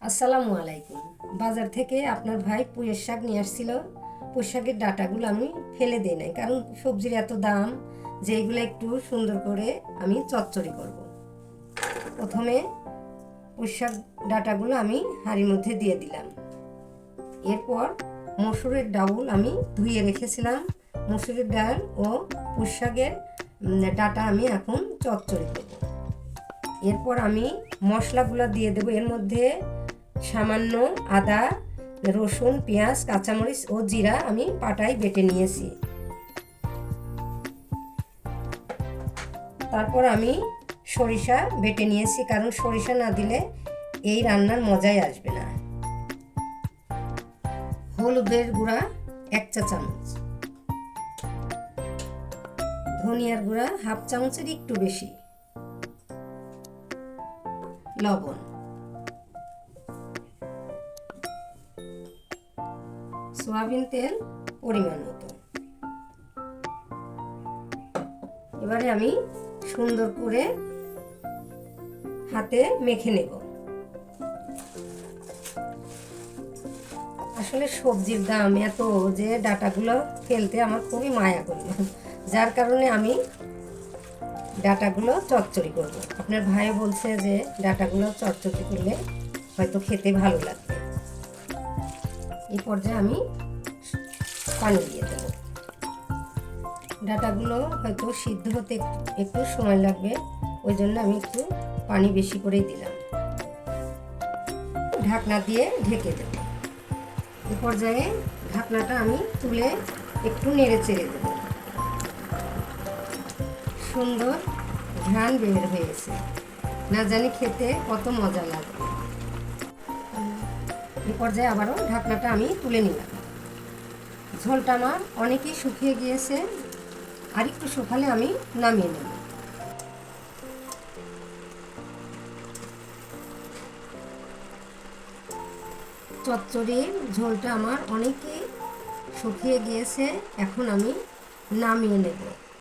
আসসালামু আলাইকুম। বাজার থেকে আপনার ভাই পুঁইয়ের শাক নিয়ে আসছিল। পুঁই শাকের ডাঁটাগুলো আমি ফেলে দিই নাই, কারণ সবজির এত দাম যে এগুলো একটু সুন্দর করে আমি চচ্চড়ি করব। প্রথমে পুঁই শাক ডাঁটাগুলো আমি হাঁড়ির মধ্যে দিয়ে দিলাম। এরপর মসুরের ডাউল আমি ধুয়ে রেখেছিলাম। মসুরের ডাল ও পুঁই শাকের ডাঁটা আমি এখন চচ্চড়ি করব। এরপর আমি মশলাগুলো দিয়ে দেবো। এর মধ্যে সামান্য আদা, রসুন, পেঁয়াজ, কাঁচামরিচ ও জিরা আমি পাটায় বেটে নিয়েছি। তারপর আমি সরিষা বেটে নিয়েছি, কারণ সরিষা না দিলে এই রান্নার মজাই আসবে না। হলুদের গুঁড়া 1 চা চামচ, ধনিয়ার গুঁড়া 1/2 চামচের একটু বেশি, লবণ, সয়াবিন তেল পরিমাণ মতো। এবারে আমি সুন্দর করে হাতে মেখে নেব। আসলে সবজির দাম এত যে ডাঁটাগুলো ফেলতে আমার খুবই মায়া করল, যার কারণে আমি ডাঁটাগুলো চচ্চড়ি করব। আপনার ভাই বলছে যে ডাঁটাগুলো চচ্চড়ি করলে হয়তো খেতে ভালো লাগবে। এই পর্যায়ে আমি পানি দিয়ে দেব। ডাঁটাগুলো হয়তো সিদ্ধ হতে একটু সময় লাগবে, ওই জন্য আমি একটু পানি বেশি করেই দিলাম। ঢাকনা দিয়ে ঢেকে দেব। এই পর্যায়ে ঢাকনাটা আমি তুলে একটু নেড়ে চেড়ে দেব। সুন্দর ঘ্রাণ বের হয়েছে, না জানি খেতে কত মজা লাগবে। এই পর্যায়ে আবারও ঢাকনাটা আমি তুলে নিলাম। ঝোলটা আমার অনেকই শুকিয়ে গিয়েছে, আর একটু শুকালে আমি নামিয়ে নেব। চচ্চড়ির ঝোলটা আমার অনেকই শুকিয়ে গিয়েছে, এখন আমি নামিয়ে নেব।